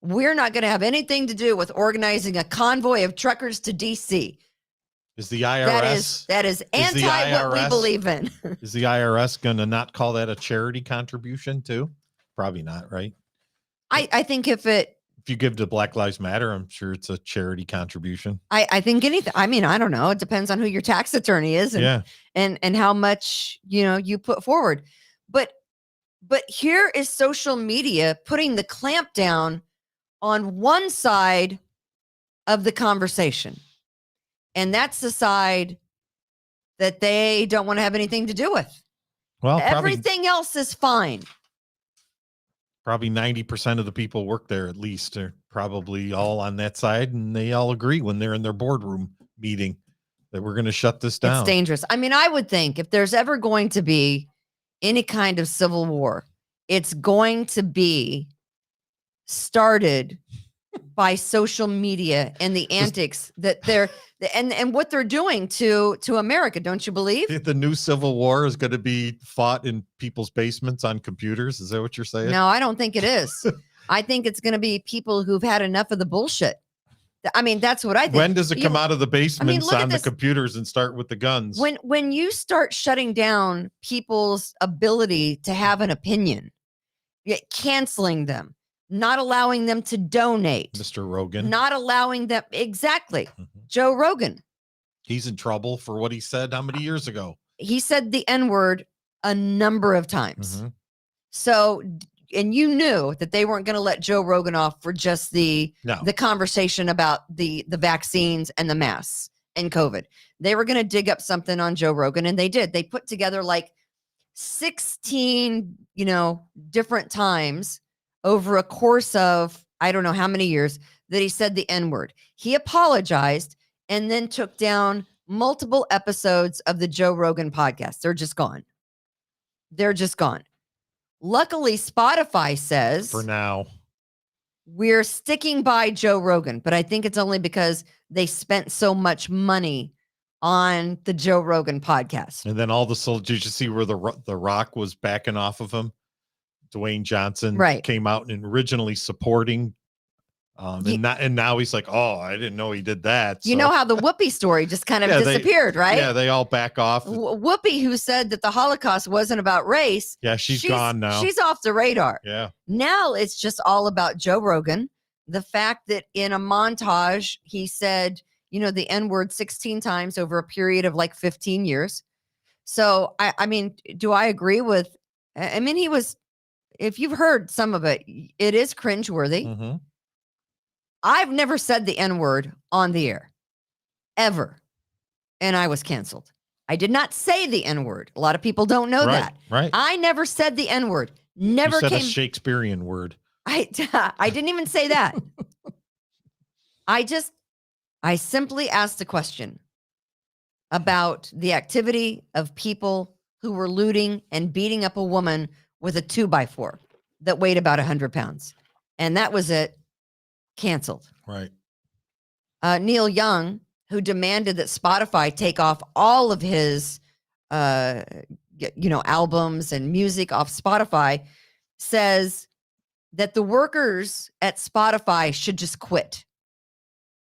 we're not going to have anything to do with organizing a convoy of truckers to DC." Is the IRS That is anti what we believe in. Is the IRS going to not call that a charity contribution too? Probably not, right? I think if you give to Black Lives Matter, I'm sure it's a charity contribution. I think anything. I mean, I don't know. It depends on who your tax attorney is and how much you put forward. But here is social media putting the clamp down on one side of the conversation. And that's the side that they don't want to have anything to do with. Well, everything else is fine. Probably 90% of the people work there, at least, are probably all on that side, and they all agree when they're in their boardroom meeting that we're going to shut this down. It's dangerous. I mean, I would think if there's ever going to be any kind of civil war, it's going to be started by social media and the antics that they're and what they're doing to America. Don't you believe? The new civil war is going to be fought in people's basements on computers. Is that what you're saying? No, I don't think it is. I think it's going to be people who've had enough of the bullshit. I mean, that's what I think. When does it come out of the basements look at on the this. computers and start with the guns? When you start shutting down people's ability to have an opinion, canceling them, not allowing them to donate, Mr. Rogan, not allowing them. Exactly. Mhm. Joe Rogan. He's in trouble for what he said how many years ago? He said the N-word a number of times. Mhm. So, and you knew that they weren't going to let Joe Rogan off for just the conversation about the vaccines and the masks and COVID. They were going to dig up something on Joe Rogan, and they did. They put together like 16, different times over a course of, I don't know how many years, that he said the N-word. He apologized and then took down multiple episodes of the Joe Rogan podcast. They're just gone. They're just gone. Luckily, Spotify says, For now. we're sticking by Joe Rogan, but I think it's only because they spent so much money on the Joe Rogan podcast. And then did you see where the Rock was backing off of him? Dwayne Johnson came out and originally supporting, and now he's like, oh, I didn't know he did that. You know how the Whoopi story just kind of disappeared, right? Yeah, they all back off. Whoopi, who said that the Holocaust wasn't about race. Yeah, she's gone now. She's off the radar. Yeah. Now it's just all about Joe Rogan. The fact that in a montage, he said, the N-word 16 times over a period of like 15 years. So, I mean, do I agree with, he was, if you've heard some of it, it is cringeworthy. Mm-hmm. I've never said the N-word on the air, ever. And I was canceled. I did not say the N-word. A lot of people don't know that. Right. I never said the N-word. Never you said came. a Shakespearean word. I didn't even say that. I simply asked a question about the activity of people who were looting and beating up a woman with a 2x4 that weighed about 100 pounds. And that was it. canceled. Right. Neil Young, who demanded that Spotify take off all of his, albums and music off Spotify, says that the workers at Spotify should just quit.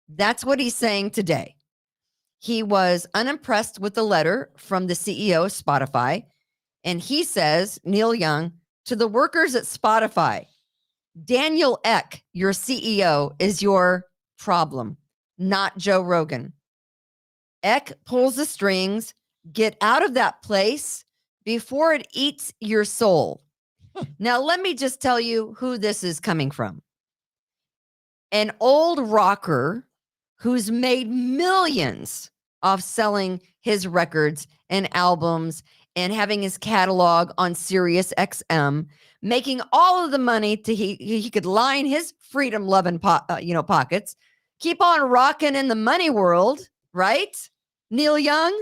That's what he's saying today. He was unimpressed with the letter from the CEO of Spotify. And he says, Neil Young, to the workers at Spotify, Daniel Ek, your CEO, is your problem, not Joe Rogan. Ek pulls the strings. Get out of that place before it eats your soul. Now, let me just tell you who this is coming from. An old rocker who's made millions off selling his records and albums and having his catalog on Sirius XM, making all of the money he could line his freedom-loving pockets, keep on rocking in the money world, right? Neil Young?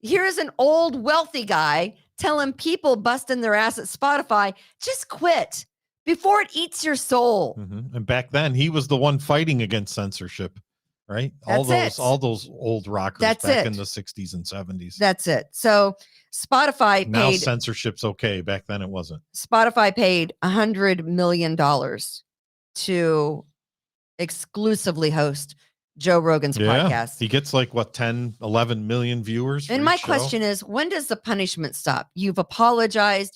Here's an old wealthy guy telling people busting their ass at Spotify, just quit before it eats your soul. Mm-hmm. And back then, he was the one fighting against censorship, right? All those old rockers back in the 60s and 70s. That's it. So Spotify now paid. Censorship's okay. Back then, it wasn't. Spotify paid $100 million to exclusively host Joe Rogan's podcast. He gets like 10, 11 million viewers. And my question is, when does the punishment stop? You've apologized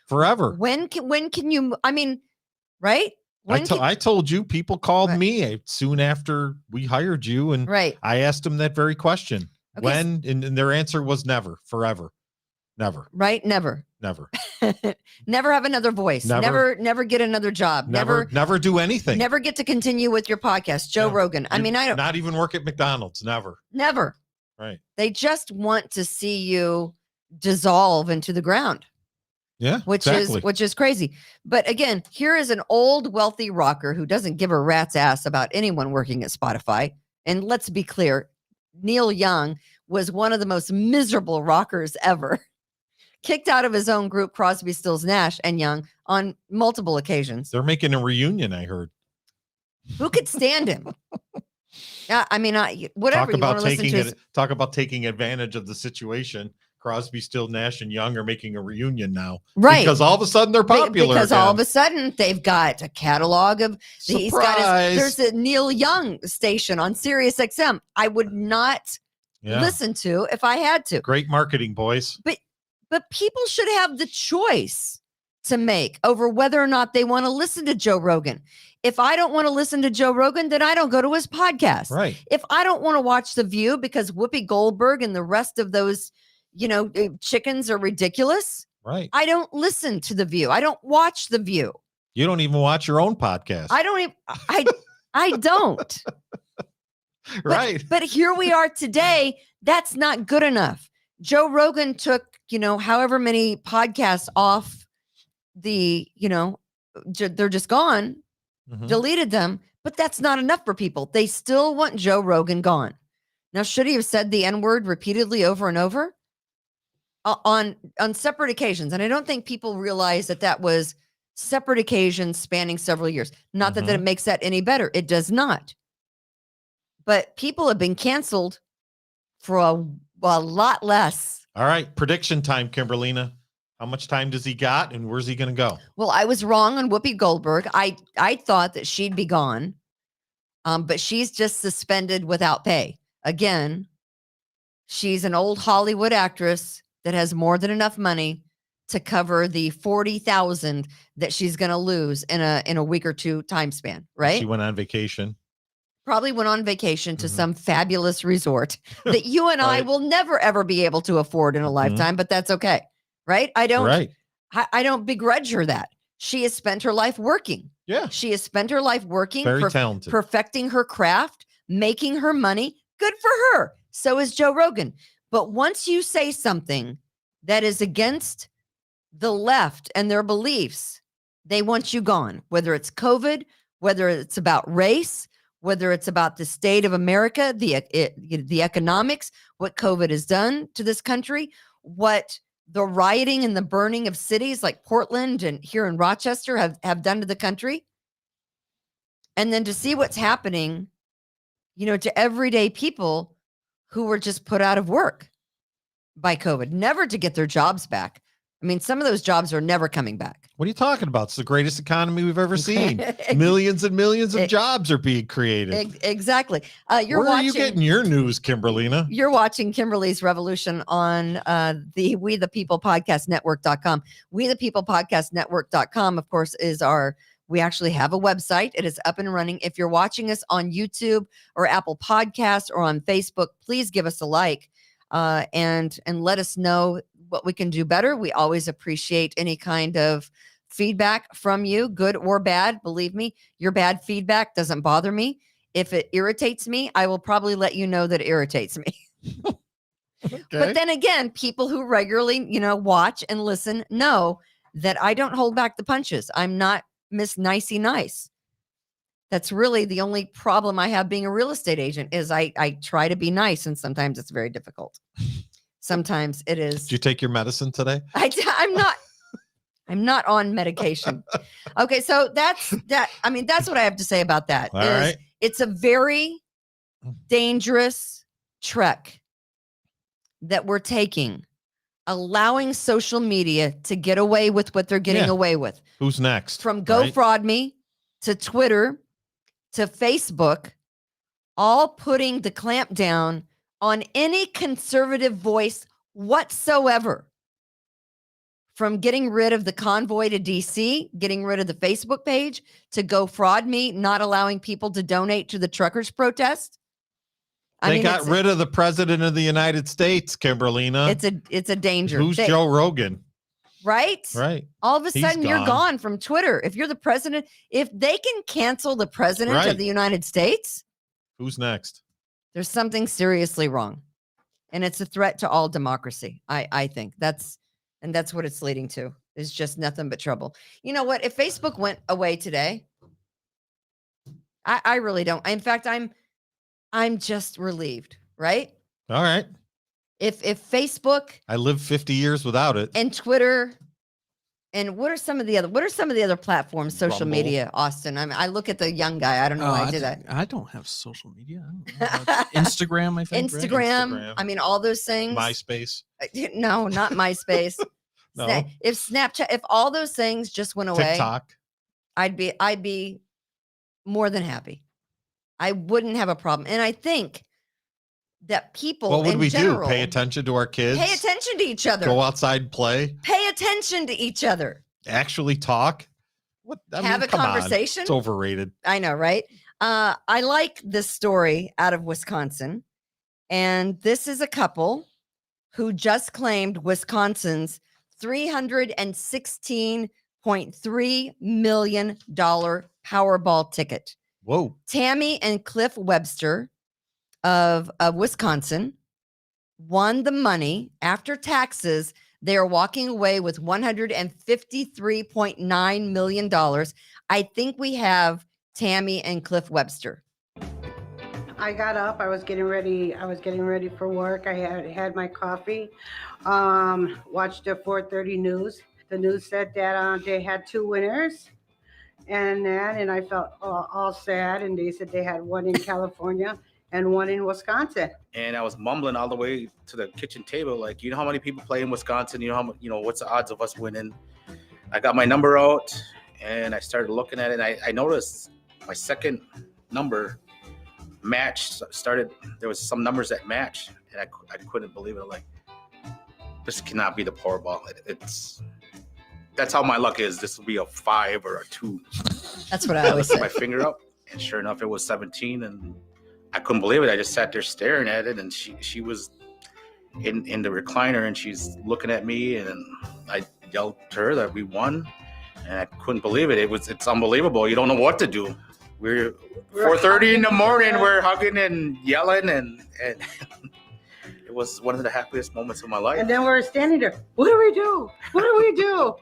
forever. When can you, I mean, right? I told you, people called me soon after we hired you, and I asked them that very question. Okay. When? And their answer was never, forever. Never. Right? Never. Never have another voice. Never get another job. Never do anything. Never get to continue with your podcast. Joe Rogan. I mean, I don't. Not even work at McDonald's. Never. Right. They just want to see you dissolve into the ground. Yeah. Which is crazy. But again, here is an old wealthy rocker who doesn't give a rat's ass about anyone working at Spotify. And let's be clear, Neil Young was one of the most miserable rockers ever. Kicked out of his own group, Crosby, Stills, Nash and Young, on multiple occasions. They're making a reunion, I heard. Who could stand him? Yeah, I mean, whatever. Talk about taking advantage of the situation. Crosby, Stills, Nash, and Young are making a reunion now, right? Because all of a sudden they're popular. Because all of a sudden they've got a catalog of. There's a Neil Young station on Sirius XM. I would not listen to if I had to. Great marketing, boys. But people should have the choice to make over whether or not they want to listen to Joe Rogan. If I don't want to listen to Joe Rogan, then I don't go to his podcast. Right. If I don't want to watch The View because Whoopi Goldberg and the rest of those, chickens are ridiculous. Right. I don't listen to The View. I don't watch The View. You don't even watch your own podcast. I don't even, I don't. Right. But here we are today. That's not good enough. Joe Rogan took, however many podcasts off the, they're just gone, deleted them, but that's not enough for people. They still want Joe Rogan gone. Now, should he have said the N-word repeatedly over and over on separate occasions? And I don't think people realize that was separate occasions spanning several years. Not that it makes that any better. It does not. But people have been canceled for a lot less. All right. Prediction time, Kimberlina. How much time does he got and where's he going to go? Well, I was wrong on Whoopi Goldberg. I thought that she'd be gone. But she's just suspended without pay. Again, she's an old Hollywood actress that has more than enough money to cover the $40,000 that she's going to lose in a week or two time span, right? She went on vacation. Probably went on vacation to some fabulous resort that you and I will never, ever be able to afford in a lifetime, but that's okay. Right. I don't begrudge her that. She has spent her life working. Yeah. She has spent her life working, very talented, perfecting her craft, making her money. Good for her. So is Joe Rogan. But once you say something that is against the left and their beliefs, they want you gone, whether it's COVID, whether it's about race, whether it's about the state of America, the economics, what COVID has done to this country, what the rioting and the burning of cities like Portland and here in Rochester have done to the country. And then to see what's happening, to everyday people who were just put out of work by COVID, never to get their jobs back. I mean, some of those jobs are never coming back. What are you talking about? It's the greatest economy we've ever seen. Millions and millions of jobs are being created. Exactly. Where are you getting your news, Kimberlina? You're watching Kimberly's Revolution on the We the People Podcast Network.com. We the People Podcast Network.com, of course, we actually have a website. It is up and running. If you're watching us on YouTube or Apple Podcasts or on Facebook, please give us a like and let us know what we can do better. We always appreciate any kind of feedback from you, good or bad. Believe me, your bad feedback doesn't bother me. If it irritates me, I will probably let you know that it irritates me. Okay. But then again, people who regularly, watch and listen know that I don't hold back the punches. I'm not Miss Nicey Nice. That's really the only problem I have being a real estate agent is I try to be nice, and sometimes it's very difficult. Sometimes it is. Did you take your medicine today? I'm not on medication. Okay, so that's that. I mean, that's what I have to say about that. All right. It's a very dangerous trek that we're taking, allowing social media to get away with what they're getting away with. Who's next? From GoFraudMe to Twitter to Facebook, all putting the clamp down on any conservative voice whatsoever. From getting rid of the convoy to DC, getting rid of the Facebook page, to GoFraudMe, not allowing people to donate to the truckers' protest. They got rid of the president of the United States, Kimberlina. It's a danger. Who's Joe Rogan? Right? Right. All of a sudden, you're gone from Twitter. If you're the president, if they can cancel the president of the United States, who's next? There's something seriously wrong. And it's a threat to all democracy. I think that's what it's leading to, is just nothing but trouble. You know what? If Facebook went away today, I really don't. In fact, I'm just relieved, right? All right. If Facebook, I lived 50 years without it. And Twitter, and what are some of the other platforms, social media, Austin? I mean, I look at the young guy. I don't know why I do that. I don't have social media. I don't know. Instagram, I think. Instagram. I mean, all those things. MySpace. No, not MySpace. No. If Snapchat, if all those things just went away, TikTok, I'd be more than happy. I wouldn't have a problem. And I think that people, what would we general, do? Pay attention to our kids? Pay attention to each other. Go outside and play? Pay attention to each other. Actually talk? Have a conversation? It's overrated. I know, right? I like this story out of Wisconsin. And this is a couple who just claimed Wisconsin's $316.3 million Powerball ticket. Whoa. Tammy and Cliff Webster of Wisconsin won the money. After taxes, they are walking away with $153.9 million. I think we have Tammy and Cliff Webster. I got up, I was getting ready for work. I had my coffee, watched the 4:30 news. The news said that they had two winners. And I felt all sad, and they said they had one in California and one in Wisconsin. And I was mumbling all the way to the kitchen table, like, how many people play in Wisconsin? How much, what's the odds of us winning? I got my number out, and I started looking at it, and I noticed my second number matched. There was some numbers that matched, and I couldn't believe it. Like, this cannot be the Powerball. That's how my luck is. This will be a 5 or a 2. That's what I always say. I put my finger up, and sure enough, it was 17, and I couldn't believe it. I just sat there staring at it, and she was in the recliner, and she's looking at me, and I yelled to her that we won, and I couldn't believe it. It's unbelievable. You don't know what to do. We're 4:30 in the morning. We're hugging and yelling, and it was one of the happiest moments of my life. And then we're standing there. What do we do? What do we do?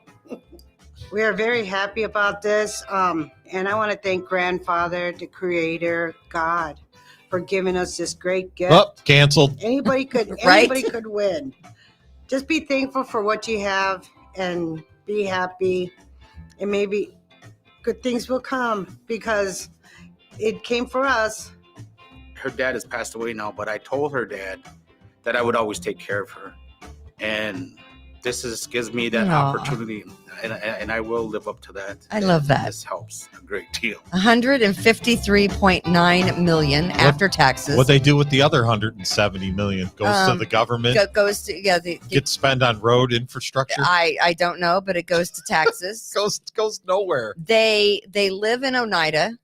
We are very happy about this. And I want to thank Grandfather, the Creator, God, for giving us this great gift. Oh, canceled. Anybody could win. Just be thankful for what you have and be happy, and maybe good things will come, because it came for us. Her dad has passed away now, but I told her dad that I would always take care of her. And gives me that Aw. opportunity, and I will live up to that. I love that. This helps a great deal. 153.9 million after taxes. What they do with the other 170 million goes to the government. Goes to Gets spent on road infrastructure. I don't know, but it goes to taxes. goes nowhere. They live in Oneida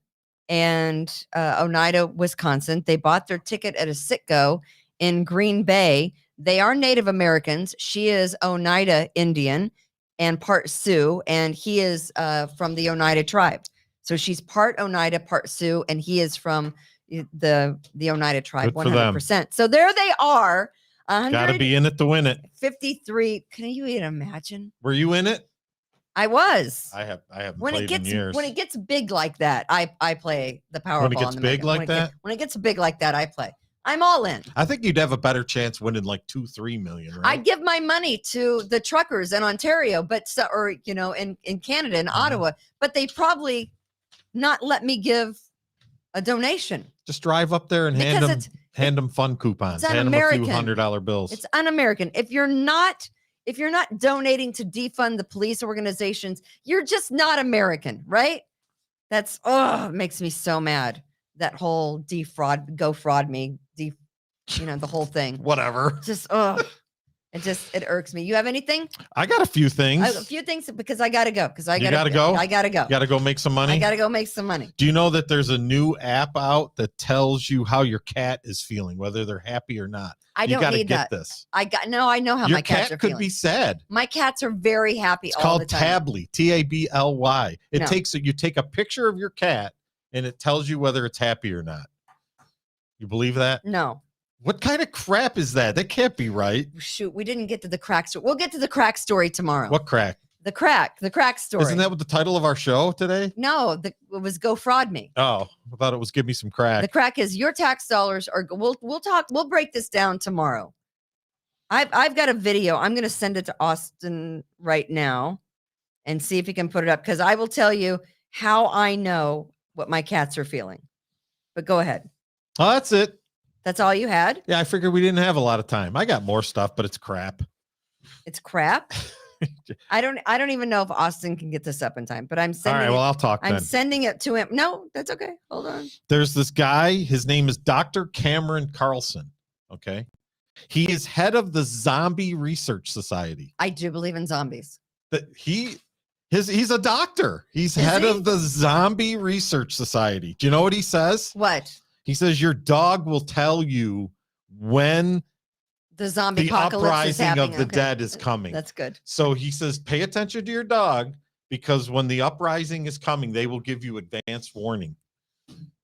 and Oneida, Wisconsin. They bought their ticket at a Citgo in Green Bay. They are Native Americans. She is Oneida Indian and part Sioux, and he is from the Oneida tribe. So she's part Oneida, part Sioux, and he is from the Oneida tribe, Good for them. 100%. So there they are. Got to be in it to win it. 53. Can you even imagine? Were you in it? I was. I haven't When played it gets in years. when it gets big like that, I play the Powerball. When it gets and the big Mega. like when that? when it gets big like that, I play. I'm all in. I think you'd have a better chance winning like 2-3 million, right? I'd give my money to the truckers in Ontario, or in Canada, in Ottawa, but they probably not let me give a donation. Just drive up there and Because hand them fun coupons. it's Hand them a few un-American. $100 bills. It's un-American. If you're not donating to defund the police organizations, you're just not American, right? That's it makes me so mad. That whole GoFraudMe, the whole thing. Whatever. Just it irks me. You have anything? I got a few things. A few things because I gotta go. Because I You gotta go? I gotta go. You got to go make some money? I gotta go make some money. Do you know that there's a new app out that tells you how your cat is feeling, whether they're happy or not? I don't gotta need get that. this. I know how Your my cats are cat could feeling. be sad. My cats are very happy It's all called the time. Tably, Tably. It No. you take a picture of your cat and it tells you whether it's happy or not. You believe that? No. What kind of crap is that? That can't be right. Shoot, we didn't get to the crack story. We'll get to the crack story tomorrow. What crack? The crack story. Isn't that what the title of our show today? No, it was GoFraudMe. Oh, I thought it was Give Me Some Crack. The crack is your tax dollars are. We'll break this down tomorrow. I've got a video. I'm going to send it to Austin right now, and see if he can put it up because I will tell you how I know what my cats are feeling. But go ahead. Oh, that's it. That's all you had? Yeah, I figured we didn't have a lot of time. I got more stuff, but it's crap. It's crap. I don't even know if Austin can get this up in time, but I'm All sending right, well, I'll talk I'm then. sending it to him. No, that's okay. Hold on. There's this guy. His name is Dr. Cameron Carlson. Okay. He is head of the Zombie Research Society. I do believe in zombies. He's a doctor. He's head of the Zombie Research Society. Do you know what he says? What? He says your dog will tell you when The zombie the apocalypse is uprising happening. of the Okay. dead is coming. That's good. So he says, pay attention to your dog because when the uprising is coming, they will give you advance warning.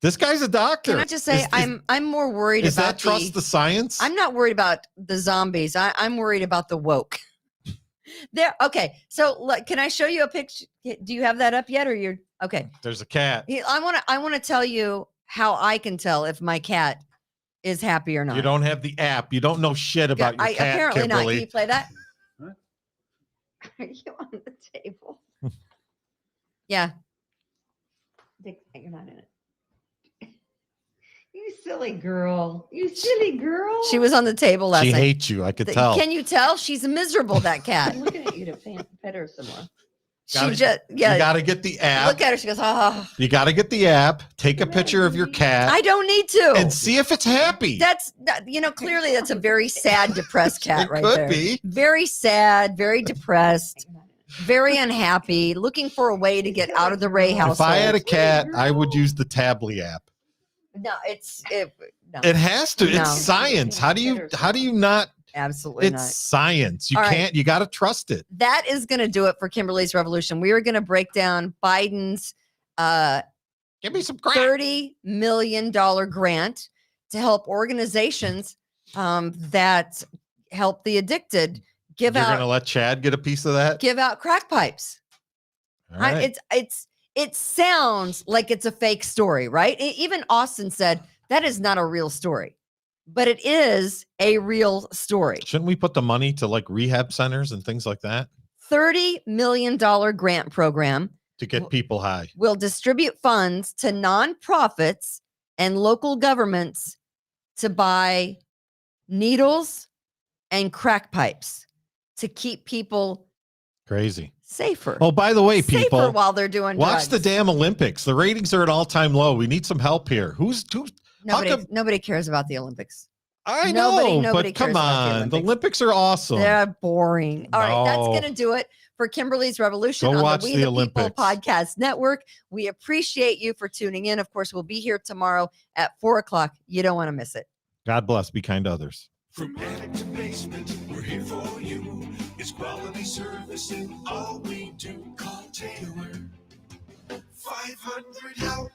This guy's a doctor. Can I just say I'm more worried is about that trust the science? I'm not worried about the zombies. I'm worried about the woke. There. Okay. So can I show you a picture? Do you have that up yet, or you're okay? There's a cat. I want to tell you how I can tell if my cat is happy or not. You don't have the app. You don't know shit about your cat, apparently not. Kimberly. Can you play that? Are you on the table? Yeah. You're not in it. You silly girl. You silly girl. She was on the table last She night. hates you. I could tell. Can you tell? She's miserable, that cat. I'm looking at you to pet her some more. She just, yeah. You got to get the app. Look at her. She goes, oh. You got to get the app. Take a picture of your cat. I don't need to. And see if it's happy. Clearly that's a very sad, depressed cat right could there. be. Very sad, very depressed, very unhappy, looking for a way to get out of the Ray household. If I had a cat, I would use the Tably app. No, no. It has to. No. It's science. How do you not? Absolutely It's not. science. You All right. can't. You got to trust it. That is going to do it for Kimberly's Revolution. We are going to break down Biden's Give me some crack. $30 million grant to help organizations that help the addicted You're going to let Chad get a piece of that? give out crack pipes. All right. It sounds like it's a fake story, right? Even Austin said that is not a real story, but it is a real story. Shouldn't we put the money to like rehab centers and things like that? $30 million grant program to get people high. will distribute funds to nonprofits and local governments to buy needles and crack pipes to keep people Crazy. safer. Oh, by the way, safer people, while they're doing watch the drugs. damn Olympics. The ratings are at all-time low. We need some help here. Who's Nobody cares about the Olympics. I Nobody know, but come cares about on. The Olympics are awesome. They're boring. All right, that's No. going to do it for Kimberly's Revolution Go on watch the We the the People Olympics. Podcast Network. We appreciate you for tuning in. Of course, we'll be here tomorrow at 4:00. You don't want to miss it. God bless. Be kind to others. From attic to basement, we're here for you. It's quality service in all we do. Call Taylor. 500 help.